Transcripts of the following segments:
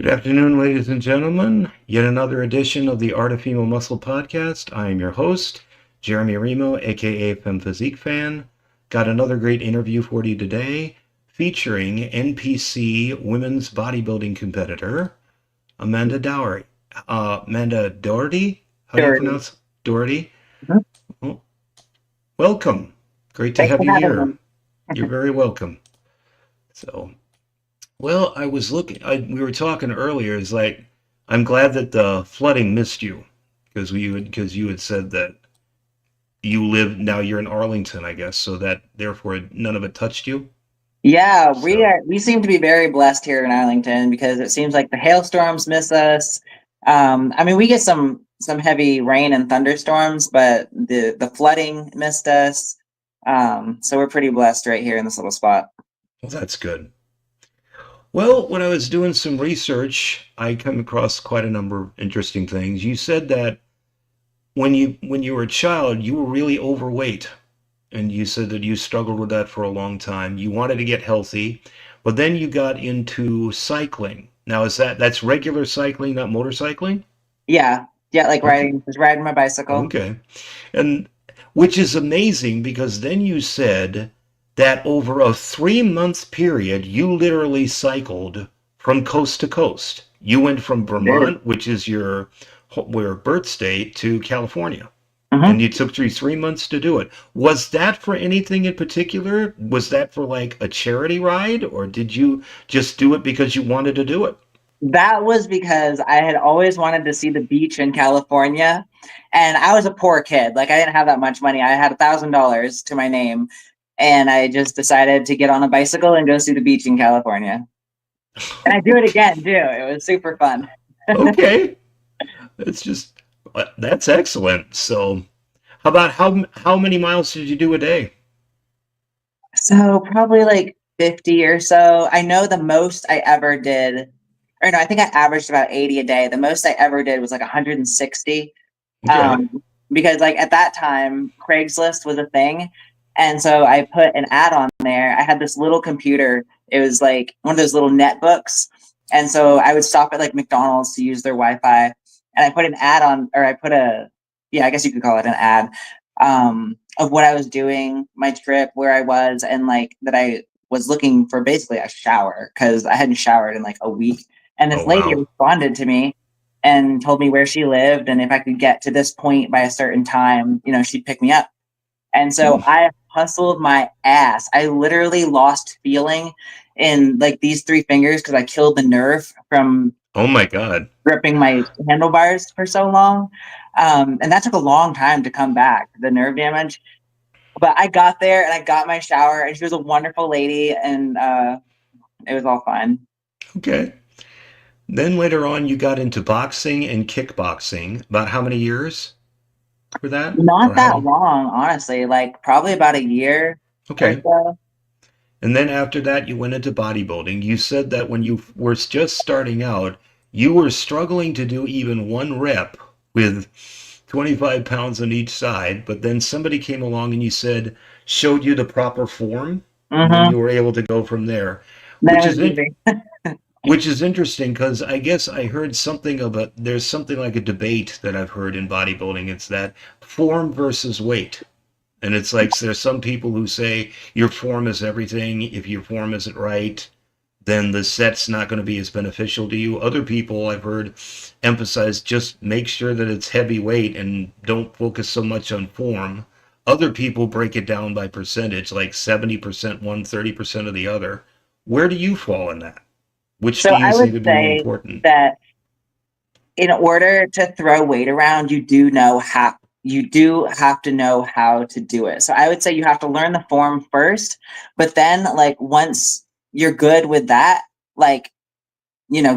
Good afternoon, ladies and gentlemen. Yet another edition of the Art of Female Muscle podcast. I am your host, Jeremy Remo, aka Femme Physique Fan. Got another great interview for you today, featuring NPC women's bodybuilding competitor Amanda Doherty. Amanda Doherty? How do you Doherty. pronounce Doherty? Mhm. Well, welcome. Great to Thanks have for you having here. me. You're very welcome. So, well, I was looking. We were talking earlier. It's like I'm glad that the flooding missed you because you had said that you live now. You're in Arlington, I guess, so that therefore none of it touched you. Yeah, we So are. We seem to be very blessed here in Arlington because it seems like the hailstorms miss us. I mean, we get some heavy rain and thunderstorms, but the flooding missed us. So we're pretty blessed right here in this little spot. well, that's good. Well, when I was doing some research, I come across quite a number of interesting things. You said that when you were a child, you were really overweight. And you said that you struggled with that for a long time. You wanted to get healthy, but then you got into cycling. Now, that's regular cycling, not motorcycling? Yeah, yeah, like Okay. riding my bicycle. Okay. And which is amazing because then you said that over a 3 month period, you literally cycled from coast to coast. You went from Dude. Vermont, which is your birth state, to California. And hmm you took you 3 months to do it. Was that for anything in particular? Was that for like a charity ride, or did you just do it because you wanted to do it? That was because I had always wanted to see the beach in California, and I was a poor kid. Like I didn't have that much money. I had $1,000 to my name, and I just decided to get on a bicycle and go see the beach in California. And I do it again too. It was super fun. Okay, it's just that's excellent. So, how about how many miles did you do a day? So probably like 50 or so. I know the most I ever did, or no, I think I averaged about 80 a day. The most I ever did was like 160. Okay. Because like at that time, Craigslist was a thing. And so I put an ad on there. I had this little computer. It was like one of those little netbooks. And so I would stop at like McDonald's to use their Wi-Fi. And I put an ad on, or I put yeah, I guess you could call it an ad, of what I was doing, my trip, where I was, and like that I was looking for basically a shower because I hadn't showered in like a week. And Oh this lady wow. responded to me and told me where she lived, and if I could get to this point by a certain time, she'd pick me up. And so Hmm. I hustled my ass. I literally lost feeling in like these three fingers because I killed the nerve from Oh my God. gripping my handlebars for so long. And that took a long time to come back, the nerve damage. But I got there and I got my shower, and she was a wonderful lady, and it was all fine. Okay. Then later on, you got into boxing and kickboxing. About how many years for that? Not Or that how? long, honestly, like probably about a year or Okay. so. And then after that, you went into bodybuilding. You said that when you were just starting out, you were struggling to do even one rep with 25 pounds on each side, but then somebody came along and you said, showed you the proper form, and then Mm-hmm. you were able to go from there, Then which it was is easy. which is interesting because I guess I heard something of there's something like a debate that I've heard in bodybuilding. It's that form versus weight. And it's like there's some people who say your form is everything. If your form isn't right, then the set's not going to be as beneficial to you. Other people I've heard emphasize just make sure that it's heavyweight and don't focus so much on form. Other people break it down by percentage, like 70% one, 30% of the other. Where do you fall in that? Which So do you I see would to be more say important? that in order to throw weight around, you do have to know how to do it. So I would say you have to learn the form first, but then like once you're good with that, like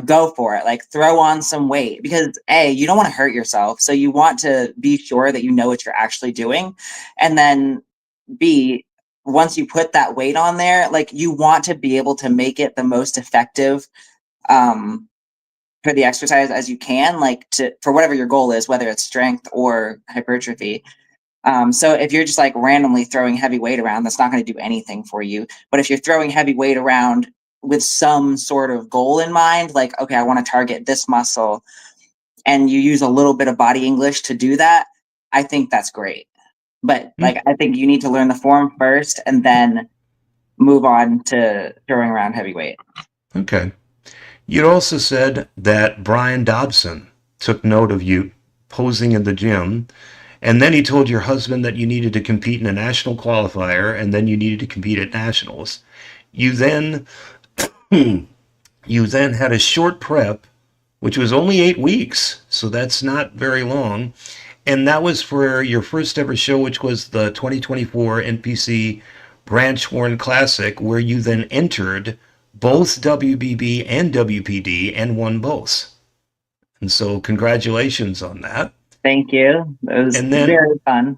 go for it. Like throw on some weight because A, you don't want to hurt yourself. So you want to be sure that you know what you're actually doing. And then B, once you put that weight on there, like you want to be able to make it the most effective um for the exercise as you can, like to for whatever your goal is, whether it's strength or hypertrophy. So if you're just like randomly throwing heavy weight around, that's not going to do anything for you. But if you're throwing heavy weight around with some sort of goal in mind, like, okay, I want to target this muscle, and you use a little bit of body English to do that, I think that's great. But like, I think you need to learn the form first and then move on to throwing around heavyweight. Okay. You'd also said that Brian Dobson took note of you posing in the gym, and then he told your husband that you needed to compete in a national qualifier, and then you needed to compete at nationals. You then you then had a short prep, which was only 8 weeks, so that's not very long. And that was for your first ever show, which was the 2024 NPC Branchhorn Classic, where you then entered both WBB and WPD and won both. And so, congratulations on that. Thank you. It was And then, very fun.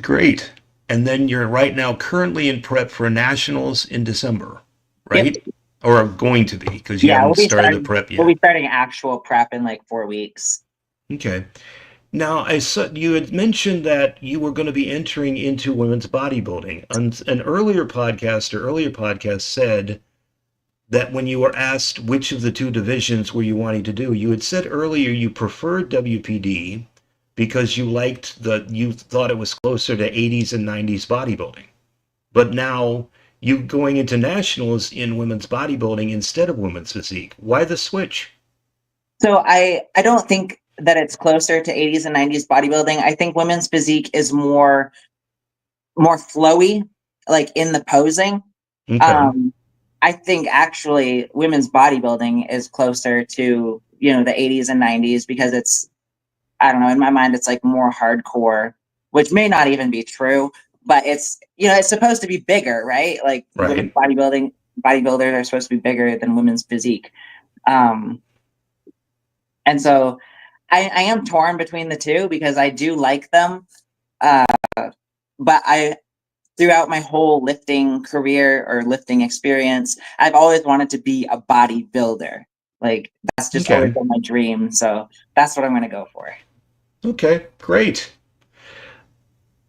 great. And then you're right now currently in prep for nationals in December, Yep. right? Or going to be, because you Yeah, haven't started the prep we'll yet. be starting actual prep in like 4 weeks. Okay. Now, I saw you had mentioned that you were going to be entering into women's bodybuilding. An earlier podcast said that when you were asked which of the two divisions were you wanting to do, you had said earlier you preferred WPD because you thought it was closer to 80s and 90s bodybuilding. But now you going into nationals in women's bodybuilding instead of women's physique. Why the switch? So I don't think that it's closer to 80s and 90s bodybuilding. I think women's physique is more flowy, like in the posing. Okay. I think actually women's bodybuilding is closer to, you know, the 80s and 90s because it's, I don't know, in my mind it's like more hardcore, which may not even be true, but it's, you know, it's supposed to be bigger, right? Like women's Right. bodybuilders are supposed to be bigger than women's physique. Um, and so I am torn between the two because I do like them. Uh, but throughout my whole lifting career or lifting experience, I've always wanted to be a bodybuilder. Like that's just always Okay. been my dream. So that's what I'm going to go for. Okay. Great.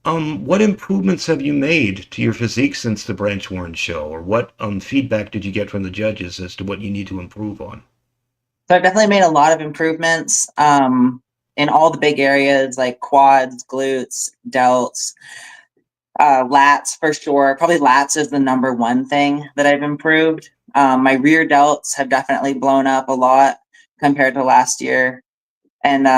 What improvements have you made to your physique since the Branch Warren show, or what feedback did you get from the judges as to what you need to improve on? So I've definitely made a lot of improvements in all the big areas like quads, glutes, delts, lats for sure. Probably lats is the number one thing that I've improved. My rear delts have definitely blown up a lot compared to last year. And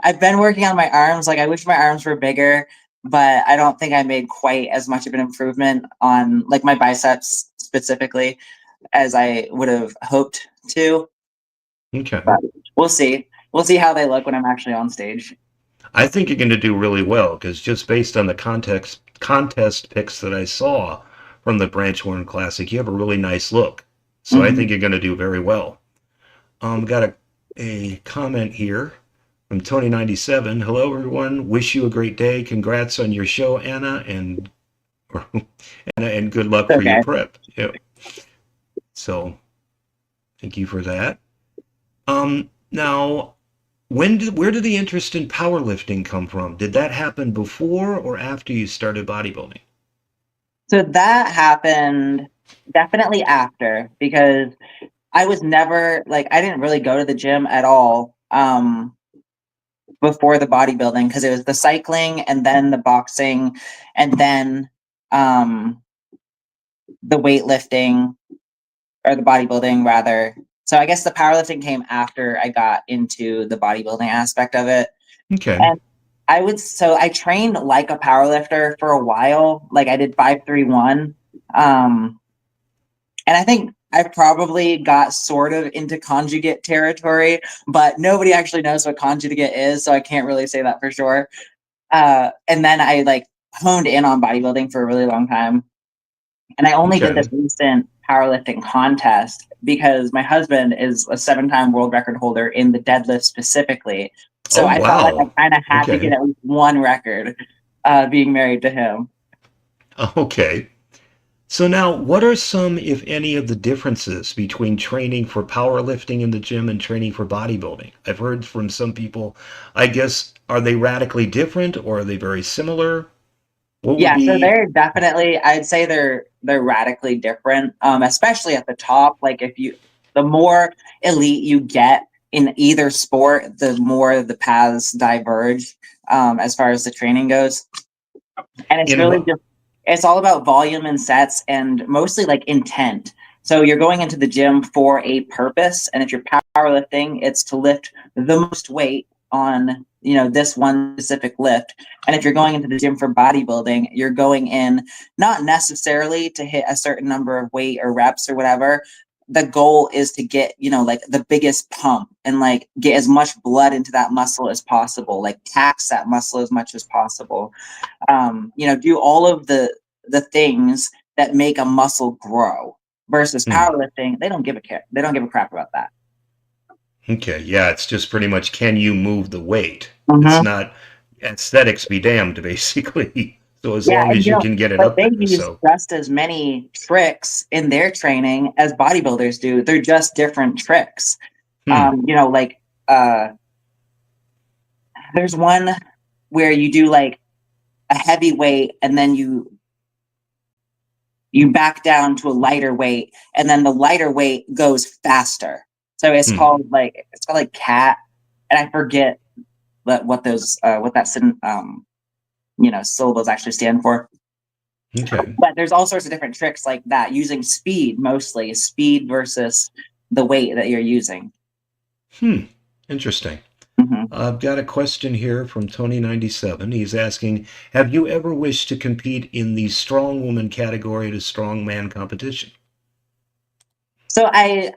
I've been working on my arms. Like I wish my arms were bigger, but I don't think I made quite as much of an improvement on like my biceps specifically as I would have hoped to. Okay. But we'll see. We'll see how they look when I'm actually on stage. I think you're going to do really well because just based on the contest pics that I saw from the Branch Warren Classic, you have a really nice look. So I Mhm. think you're going to do very well. Got a comment here from Tony97. Hello, everyone. Wish you a great day. Congrats on your show, Anna, and and good luck for your Okay. prep. Yep. So thank you for that. Now, where did the interest in powerlifting come from? Did that happen before or after you started bodybuilding? So that happened definitely after because I was never like I didn't really go to the gym at all before the bodybuilding because it was the cycling and then the boxing and then um the weightlifting or the bodybuilding rather. So I guess the powerlifting came after I got into the bodybuilding aspect of it. Okay. And I trained like a powerlifter for a while. Like I did 531. And I think I probably got sort of into conjugate territory, but nobody actually knows what conjugate is, so I can't really say that for sure. And then I like honed in on bodybuilding for a really long time. And I only did this Okay. recent powerlifting contest because my husband is a 7-time world record holder in the deadlift specifically. So Oh, I felt like I wow. kind of had to get Okay. at least one record being married to him. Okay. So now, what are some, if any, of the differences between training for powerlifting in the gym and training for bodybuilding? I've heard from some people, I guess, are they radically different or are they very similar? What would Yeah, so be? they're definitely, I'd say they're radically different. Especially at the top. Like if you the more elite you get in either sport, the more the paths diverge as far as the training goes. And it's In really what? just it's all about volume and sets and mostly like intent. So you're going into the gym for a purpose, and if you're powerlifting, it's to lift the most weight on, this one specific lift. And if you're going into the gym for bodybuilding, you're going in not necessarily to hit a certain number of weight or reps or whatever. The goal is to get, like the biggest pump and like get as much blood into that muscle as possible, like tax that muscle as much as possible. Do all of the things that make a muscle grow. Versus Hmm. powerlifting, they don't give a care. They don't give a crap about that. Okay, yeah, it's just pretty much can you move the weight? It's Mm-hmm. not aesthetics be damned, basically. So as Yeah, long and as you can get it but up they there, use so just as many tricks in their training as bodybuilders do. They're just different tricks. hmm, Like uh, there's one where you do like a heavy weight and then you back down to a lighter weight, and then the lighter weight goes faster. So hmm, it's called like cat, and I forget what those what that syllables actually stand for. okay, But there's all sorts of different tricks like that using speed, mostly speed versus the weight that you're using. hmm, interesting. Hmm. I've got a question here from Tony97. He's asking, have you ever wished to compete in the strong woman category at a strongman competition? So I've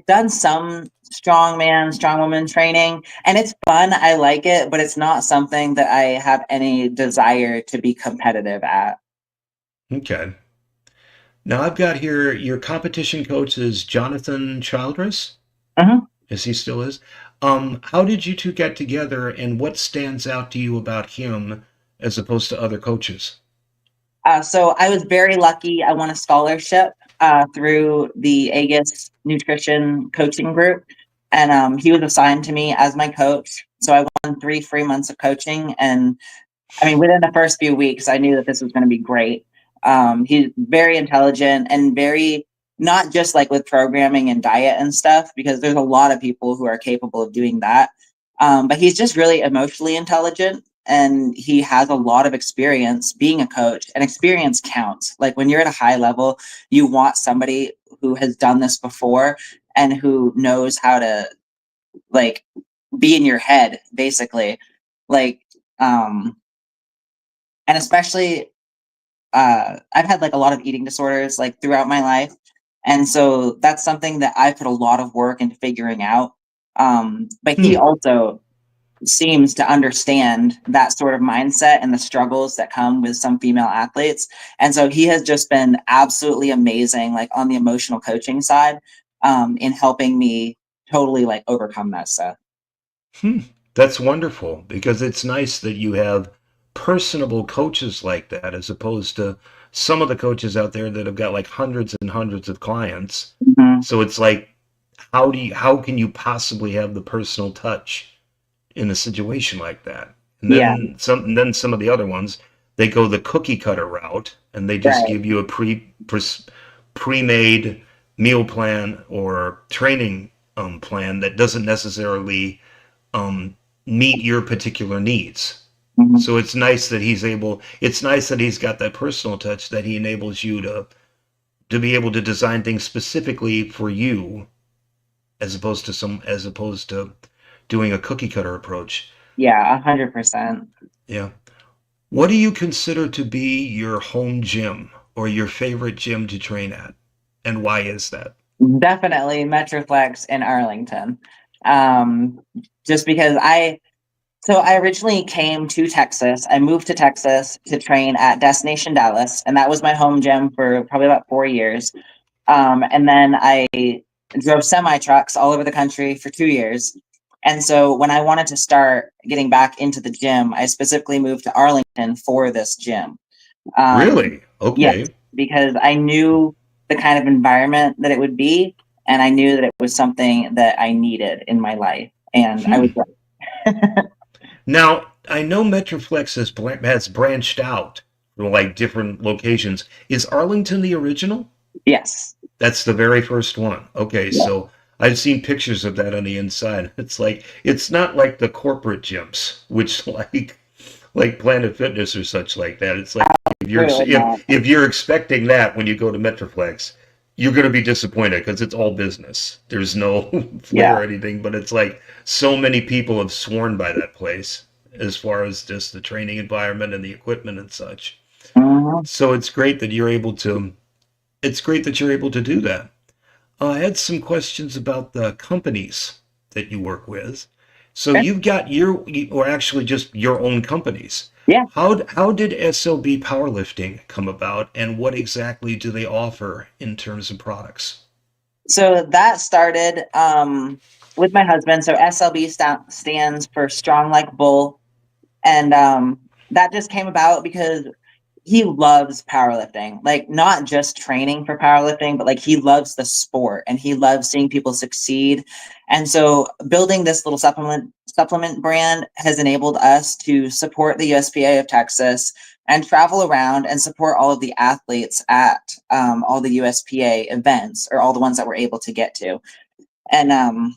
done some strongman, strong woman training, and it's fun. I like it, but it's not something that I have any desire to be competitive at. Okay. Now I've got here your competition coach is Jonathan Childress, Mhm. as he still is. How did you two get together, and what stands out to you about him as opposed to other coaches? So I was very lucky. I won a scholarship through the Agus Nutrition Coaching Group, and he was assigned to me as my coach. So I won 3 free months of coaching, and I mean, within the first few weeks, I knew that this was going to be great. He's very intelligent and very not just like with programming and diet and stuff, because there's a lot of people who are capable of doing that. But he's just really emotionally intelligent, and he has a lot of experience being a coach, and experience counts. Like when you're at a high level, you want somebody who has done this before and who knows how to like be in your head, basically. Like, um, and especially I've had like a lot of eating disorders like throughout my life, and so that's something that I put a lot of work into figuring out. But he Hmm. also seems to understand that sort of mindset and the struggles that come with some female athletes, and so he has just been absolutely amazing, like on the emotional coaching side, in helping me totally like overcome that stuff. Hmm. That's wonderful because it's nice that you have personable coaches like that as opposed to some of the coaches out there that have got like hundreds and hundreds of clients. Mhm. So it's like, how can you possibly have the personal touch in a situation like that? And Yeah, then some of the other ones, they go the cookie cutter route and they just right. give you a pre-made meal plan or training plan that doesn't necessarily um, meet your particular needs. Mhm. So it's nice that he's got that personal touch that he enables you to be able to design things specifically for you as opposed to doing a cookie cutter approach. Yeah, 100%. Yeah. What do you consider to be your home gym or your favorite gym to train at? And why is that? Definitely Metroflex in Arlington. Um, just because I originally came to Texas. I moved to Texas to train at Destination Dallas, and that was my home gym for probably about 4 years. And then I drove semi trucks all over the country for 2 years. And so when I wanted to start getting back into the gym, I specifically moved to Arlington for this gym. Um, Really? yes, Okay. because I knew the kind of environment that it would be, and I knew that it was something that I needed in my life. And I was Hmm. Now, I know Metroflex has branched out like different locations. Is Arlington the original? Yes. That's the very first one. Okay, Yeah. so I've seen pictures of that on the inside. It's like it's not like the corporate gyms, which like Planet Fitness or such like that. It's like Absolutely not. if you're expecting that when you go to Metroplex, you're going to be disappointed because it's all business. There's no flair Yeah. or anything, but it's like so many people have sworn by that place as far as just the training environment and the equipment and such. Mhm. So it's great that you're able to do that. I had some questions about the companies that you work with. So Okay. you've got your, or actually just your own companies. Yeah. How did SLB Powerlifting come about, and what exactly do they offer in terms of products? So that started with my husband. So SLB stands for Strong Like Bull. And that just came about because he loves powerlifting, like not just training for powerlifting, but like he loves the sport and he loves seeing people succeed. And so building this little supplement brand has enabled us to support the USPA of Texas and travel around and support all of the athletes at all the USPA events, or all the ones that we're able to get to. And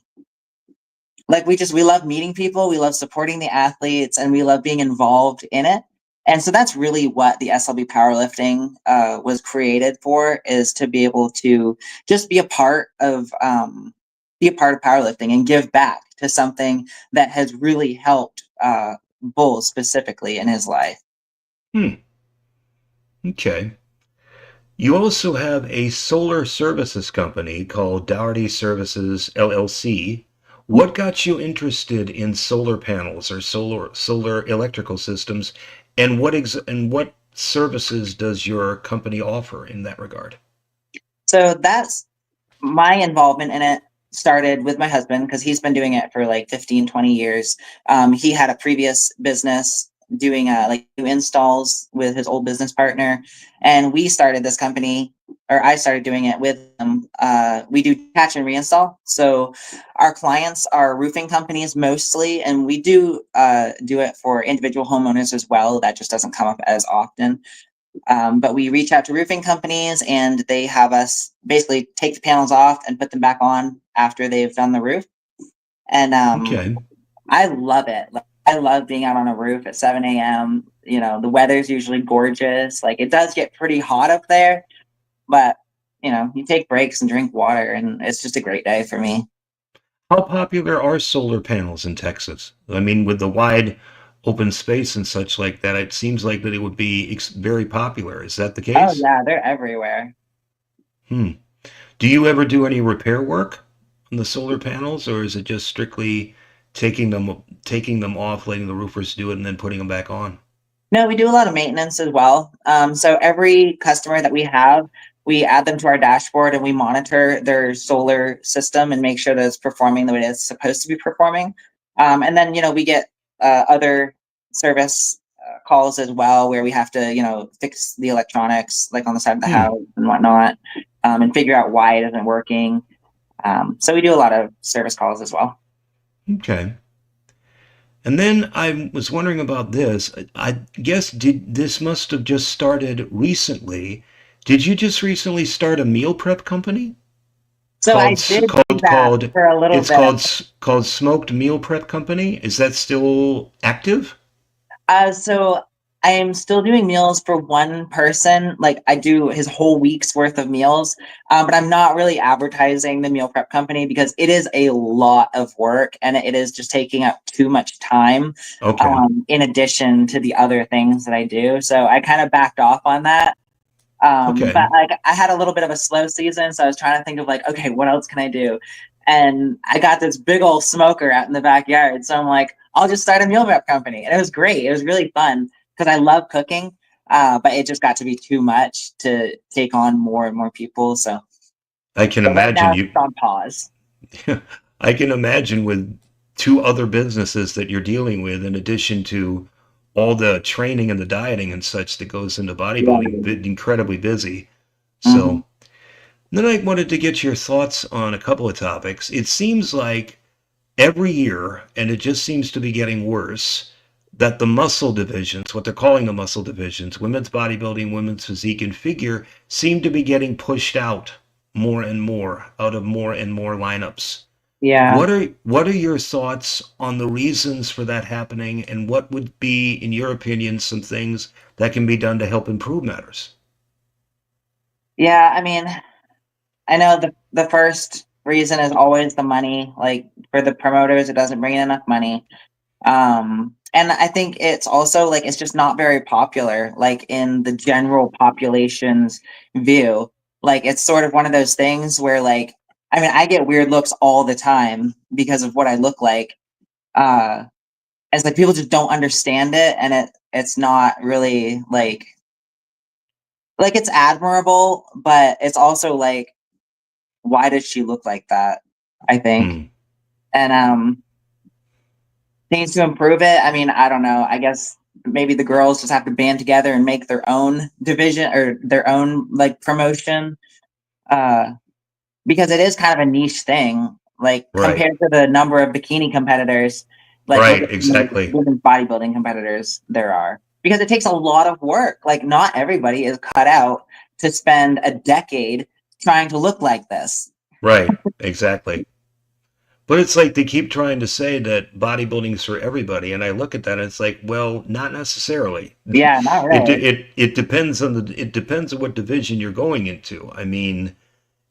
like we love meeting people, we love supporting the athletes, and we love being involved in it. And so that's really what the SLB powerlifting was created for, is to be able to just be a part of powerlifting and give back to something that has really helped Bull specifically in his life. Hmm. Okay. You also have a solar services company called Doherty Services LLC. What got you interested in solar panels or solar electrical systems, and what services does your company offer in that regard? So that's my involvement in it started with my husband, because he's been doing it for like 15, 20 years. He had a previous business doing like new installs with his old business partner, and we started this company, or I started doing it with him. We do patch and reinstall, so our clients are roofing companies mostly, and we do it for individual homeowners as well. That just doesn't come up as often. But we reach out to roofing companies and they have us basically take the panels off and put them back on after they've done the roof. And Okay. I love it. Like, I love being out on a roof at 7 a.m. You know, the weather's usually gorgeous. Like, it does get pretty hot up there, but you take breaks and drink water, and it's just a great day for me. How popular are solar panels in Texas? I mean, with the wide open space and such like that, it seems like that it would be very popular. Is that the Oh case? yeah, they're everywhere. Hmm. Do you ever do any repair work on the solar panels, or is it just strictly taking them off, letting the roofers do it, and then putting them back on? No, we do a lot of maintenance as well. So every customer that we have, we add them to our dashboard and we monitor their solar system and make sure that it's performing the way it's supposed to be performing. And then, we get other service calls as well, where we have to, fix the electronics like on the side of the Hmm. house and whatnot, and figure out why it isn't working. So we do a lot of service calls as well. Okay. And then I was wondering about this. I guess did this must have just started recently. Did you just recently start a meal prep company So I did do that for a little it's bit. called Smoked Meal Prep Company? Is that still active? So I am still doing meals for one person. Like, I do his whole week's worth of meals, but I'm not really advertising the meal prep company because it is a lot of work and it is just taking up too much time. Okay. In addition to the other things that I do, so I kind of backed off on that. Okay. But like, I had a little bit of a slow season, so I was trying to think of like, okay, what else can I do? And I got this big old smoker out in the backyard, so I'm like, I'll just start a meal prep company, and it was great. It was really fun because I love cooking, but it just got to be too much to take on more and more people. I can So right imagine now it's you on pause. I can imagine with two other businesses that you're dealing with, in addition to all the training and the dieting and such that goes into Yeah. bodybuilding, incredibly busy. Mhm. So then I wanted to get your thoughts on a couple of topics. It seems like every year, and it just seems to be getting worse, that the muscle divisions, what they're calling the muscle divisions, women's bodybuilding, women's physique, and figure, seem to be getting pushed out more and more, out of more and more lineups. Yeah. What are your thoughts on the reasons for that happening, and what would be, in your opinion, some things that can be done to help improve matters? Yeah, I mean, I know the first reason is always the money. Like for the promoters, it doesn't bring in enough money. And I think it's also like it's just not very popular, like in the general population's view. Like it's sort of one of those things where like I mean, I get weird looks all the time because of what I look like. Uh it's like people just don't understand it and it's not really like it's admirable, but it's also like why does she look like that? I think. Hmm. And things to improve it. I mean, I don't know. I guess maybe the girls just have to band together and make their own division or their own like promotion. Uh because it is kind of a niche thing, like Right. compared to the number of bikini competitors, like look Right. at how many Exactly. women's bodybuilding competitors there are. Because it takes a lot of work. Like not everybody is cut out to spend a decade trying to look like this. Right. Exactly. But it's like they keep trying to say that bodybuilding is for everybody, and I look at that and it's like, well, not necessarily. Yeah, not really. It depends on it depends on what division you're going into. I mean,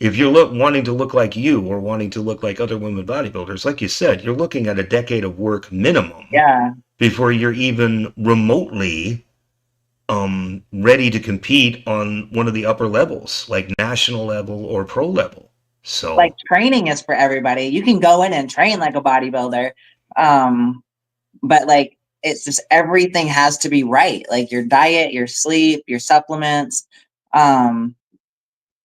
if you're wanting to look like you or wanting to look like other women bodybuilders, like you said, you're looking at a decade of work minimum Yeah. before you're even remotely ready to compete on one of the upper levels, like national level or pro level. Like So, training is for everybody. You can go in and train like a bodybuilder. Um, but like it's just everything has to be right. Like your diet, your sleep, your supplements, um,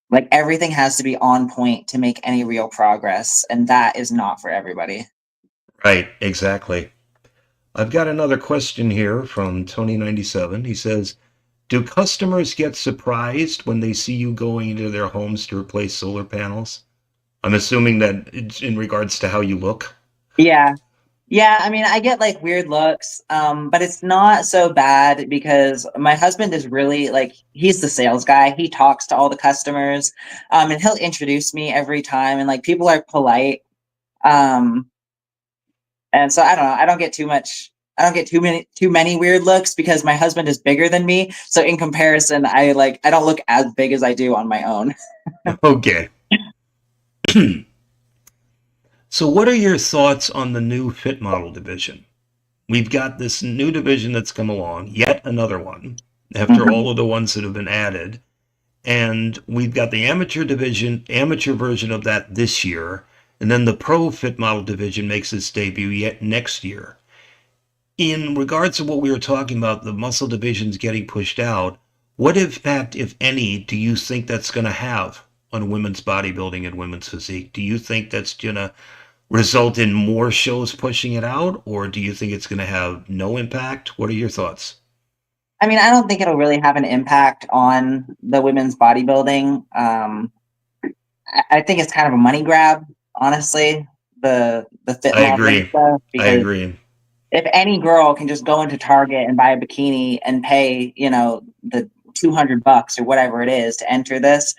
like everything has to be on point to make any real progress. And that is not for everybody. right, exactly. I've got another question here from Tony97. He says, do customers get surprised when they see you going into their homes to replace solar panels? I'm assuming that it's in regards to how you look. Yeah. Yeah, I mean, I get like weird looks, but it's not so bad because my husband is really like he's the sales guy. He talks to all the customers, and he'll introduce me every time, and like people are polite. Um, and so I don't know. I don't get too much. I don't get too many weird looks because my husband is bigger than me. So in comparison, I don't look as big as I do on my own. Okay. So, what are your thoughts on the new fit model division? We've got this new division that's come along, yet another one, after Mhm. all of the ones that have been added. And we've got the amateur division, amateur version of that this year. And then the pro fit model division makes its debut yet next year. In regards to what we were talking about, the muscle divisions getting pushed out, what impact, if any, do you think that's going to have on women's bodybuilding and women's physique? Do you think that's going to result in more shows pushing it out, or do you think it's going to have no impact? What are your thoughts? I mean, I don't think it'll really have an impact on the women's bodybuilding. I think it's kind of a money grab, honestly, the fit I modeling agree. stuff, I because agree. if any girl can just go into Target and buy a bikini and pay, the $200 or whatever it is to enter this,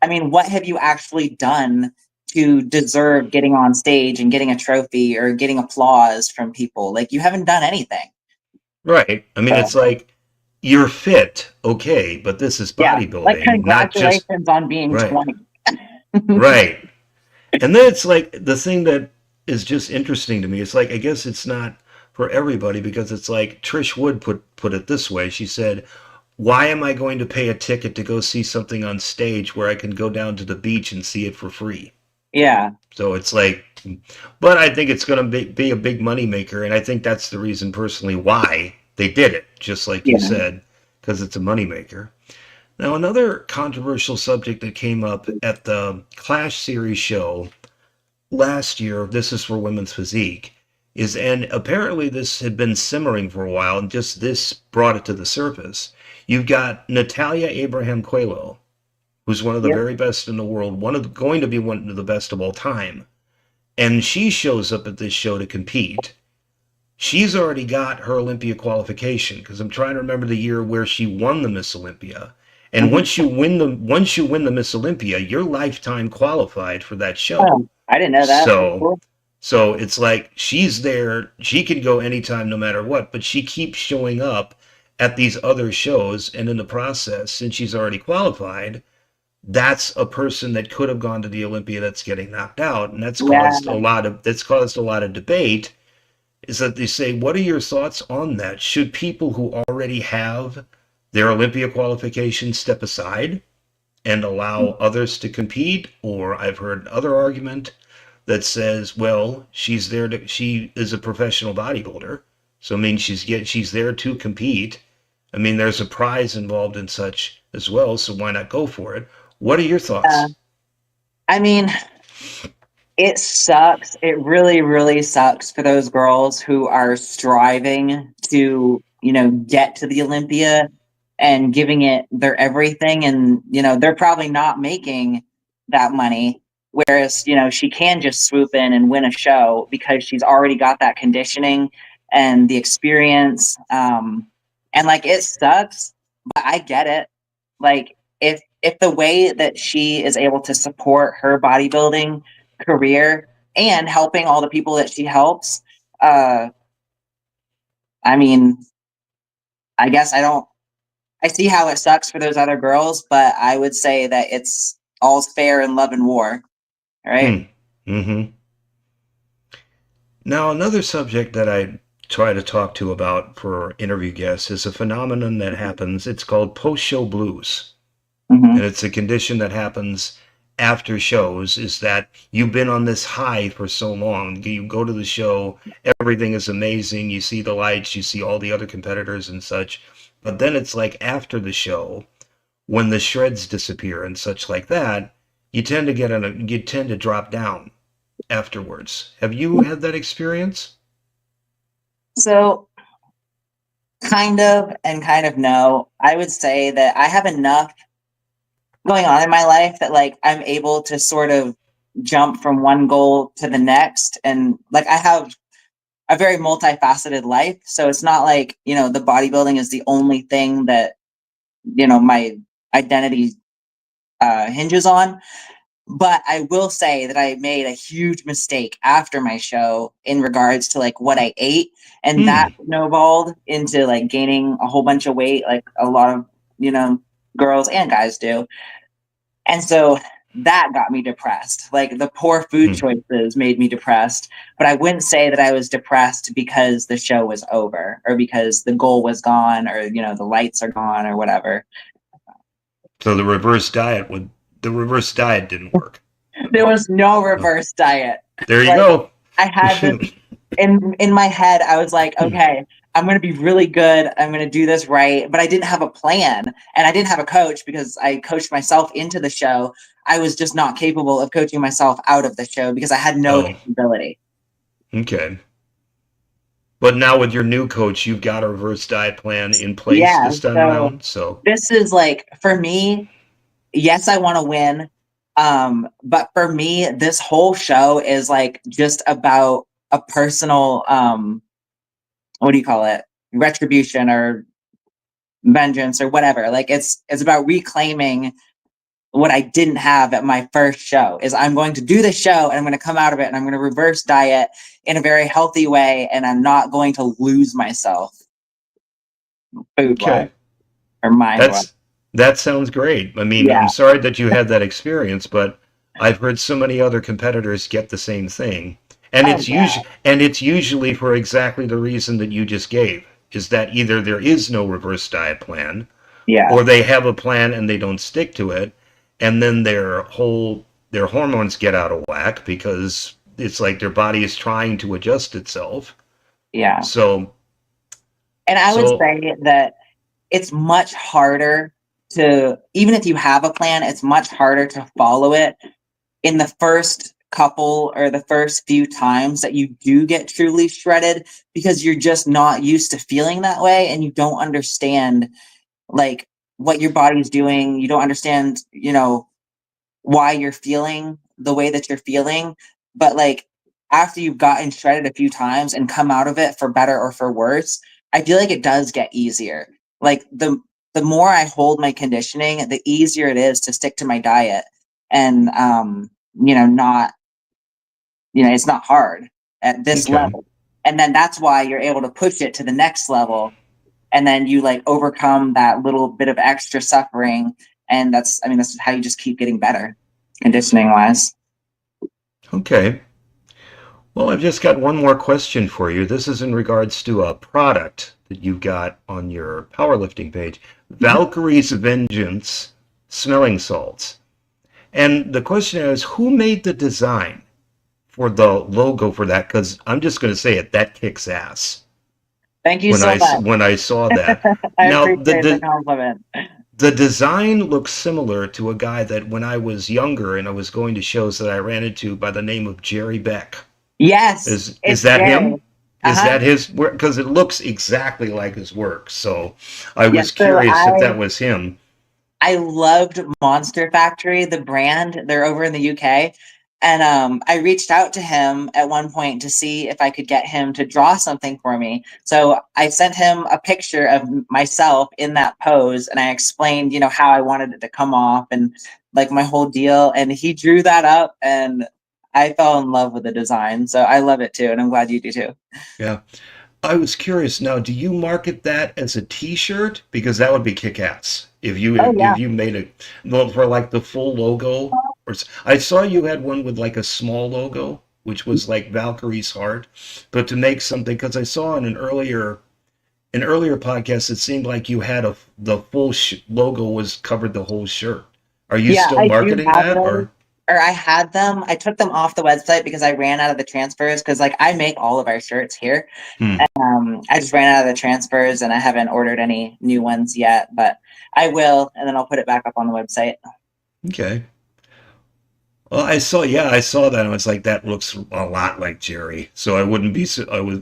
I mean, what have you actually done to deserve getting on stage and getting a trophy or getting applause from people? Like you haven't done anything. Right. I mean, So it's like you're fit, okay, but this is yeah, like bodybuilding, not just congratulations on being right. 20. Right. And then it's like the thing that is just interesting to me. It's like I guess it's not for everybody because it's like Trish Wood put it this way. She said, "Why am I going to pay a ticket to go see something on stage where I can go down to the beach and see it for free?" Yeah. So it's like, but I think it's going to be a big money maker, and I think that's the reason personally why they did it, just like you Yeah. said, because it's a money maker. Now, another controversial subject that came up at the Clash Series show last year, this is for women's physique, is, and apparently this had been simmering for a while, and just this brought it to the surface. You've got Natalia Abraham Coelho, who's one of the Yep. very best in the world, going to be one of the best of all time. And she shows up at this show to compete. she's already got her Olympia qualification, because I'm trying to remember the year where she won the Miss Olympia. And Mhm. once you win the Miss Olympia, you're lifetime qualified for that show. Oh, I didn't know that. That's So cool. so it's like she's there, she can go anytime no matter what, but she keeps showing up at these other shows, and in the process, since she's already qualified, that's a person that could have gone to the Olympia that's getting knocked out, and Yeah. that's caused a lot of debate. Is that they say, what are your thoughts on that? Should people who already have their Olympia qualification step aside and allow others to compete? Or I've heard another argument that says, well, she is a professional bodybuilder, so I mean she's there to compete. I mean, there's a prize involved in such as well, so why not go for it? What are your Uh, thoughts? I mean, it sucks. It really, really sucks for those girls who are striving to, get to the Olympia and giving it their everything. And, they're probably not making that money. Whereas, she can just swoop in and win a show because she's already got that conditioning and the experience. And like, it sucks, but I get it. Like, if the way that she is able to support her bodybuilding career and helping all the people that she helps, uh I mean, I guess I see how it sucks for those other girls, but I would say that it's all's fair in love and war, right? Hmm. Mm-hmm. Now, another subject that I try to talk to about for interview guests is a phenomenon that happens. It's called post-show blues. And Mm-hmm. it's a condition that happens after shows, is that you've been on this high for so long. You go to the show, everything is amazing, you see the lights, you see all the other competitors and such, but then it's like after the show, when the shreds disappear and such like that, you tend to drop down afterwards. Have you had that experience? So kind of and kind of no. I would say that I have enough going on in my life that like I'm able to sort of jump from one goal to the next, and like I have a very multifaceted life. So it's not like, the bodybuilding is the only thing that, my identity hinges on. But I will say that I made a huge mistake after my show in regards to like what I ate. And that Hmm. snowballed into like gaining a whole bunch of weight, like a lot of, girls and guys do. And so that got me depressed. Like the poor food Hmm. choices made me depressed. But I wouldn't say that I was depressed because the show was over or because the goal was gone or, the lights are gone or whatever. So the reverse diet didn't work. There Oh, was no oh. reverse diet. There you Like go. I had this in my head. I was like, okay, I'm going to be really good. I'm going to do this right. But I didn't have a plan and I didn't have a coach because I coached myself into the show. I was just not capable of coaching myself out of the show because I had no Oh, accountability. okay. But now with your new coach, you've got a reverse diet plan in place Yeah. this time So around. So, this is like for me, yes, I want to win. But for me, this whole show is like just about a personal what do you call it? Retribution or vengeance or whatever. Like it's about reclaiming what I didn't have at my first show. Is I'm going to do the show and I'm going to come out of it and I'm going to reverse diet in a very healthy way and I'm not going to lose myself food wise okay. or mind wise. That's that sounds great. I mean, I'm Yeah. sorry that you had that experience, but I've heard so many other competitors get the same thing. Oh yeah. And it's usually for exactly the reason that you just gave, is that either there is no reverse diet plan, Yeah. or they have a plan and they don't stick to it, and then their hormones get out of whack because it's like their body is trying to adjust itself. Yeah. So And I would so say that it's much harder to, even if you have a plan, it's much harder to follow it in the first couple or the first few times that you do get truly shredded because you're just not used to feeling that way and you don't understand like what your body's doing. You don't understand, why you're feeling the way that you're feeling. But like after you've gotten shredded a few times and come out of it for better or for worse, I feel like it does get easier. Like the more I hold my conditioning, the easier it is to stick to my diet. And not, it's not hard at this Okay. level. And then that's why you're able to push it to the next level. And then you like overcome that little bit of extra suffering. And that's how you just keep getting better, conditioning wise. Okay. Well, I've just got one more question for you. This is in regards to a product that you've got on your powerlifting page, Valkyrie's Vengeance smelling salts. And the question is, who made the design for the logo for that? Because I'm just going to say it, that kicks ass. Thank you so much. When I saw that. I Now, appreciate the compliment. the design looks similar to a guy that when I was younger and I was going to shows that I ran into by the name of Jerry Beck. Yes, Is it's that Jerry. him? Is that his work? Because it looks exactly like his work. So I Yes, was so curious if that was him. I loved Monster Factory, the brand. They're over in the UK. And I reached out to him at one point to see if I could get him to draw something for me. So I sent him a picture of myself in that pose, and I explained, how I wanted it to come off and like my whole deal. And he drew that up, and I fell in love with the design. So I love it too, and I'm glad you do too. Yeah. I was curious now, do you market that as a t-shirt? Because that would be kick-ass. Oh yeah. If you made it well, for like the full logo I saw you had one with like a small logo, which was like Valkyrie's heart, but to make something because I saw in an earlier podcast it seemed like you had the full logo was covered the whole shirt. Are you Yeah, still I do marketing have that those. or Or I had them. I took them off the website because I ran out of the transfers because like I make all of our shirts here. hmm. I just ran out of the transfers and I haven't ordered any new ones yet, but I will, and then I'll put it back up on the website. Okay. Well, I saw that and I was like, that looks a lot like Jerry. So I wouldn't be,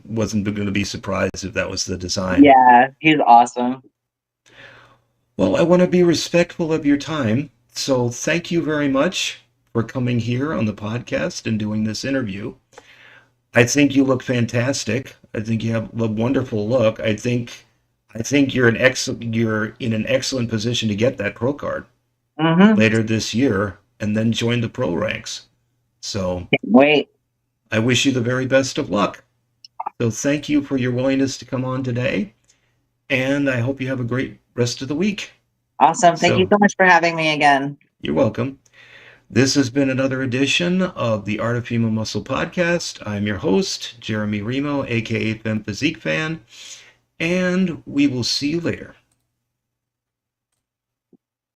wasn't going to be surprised if that was the design. Yeah, he's awesome. Well, I want to be respectful of your time. So thank you very much for coming here on the podcast and doing this interview. I think you look fantastic. I think you have a wonderful look. I think you're in an excellent position to get that pro card Mm-hmm. later this year and then join the pro ranks. So Wait. I wish you the very best of luck. So thank you for your willingness to come on today, and I hope you have a great rest of the week. Awesome. Thank you So so much for having me again. you're welcome. This has been another edition of the Art of Female Muscle podcast. I'm your host, Jeremy Remo, aka Femme Physique Fan, and we will see you later.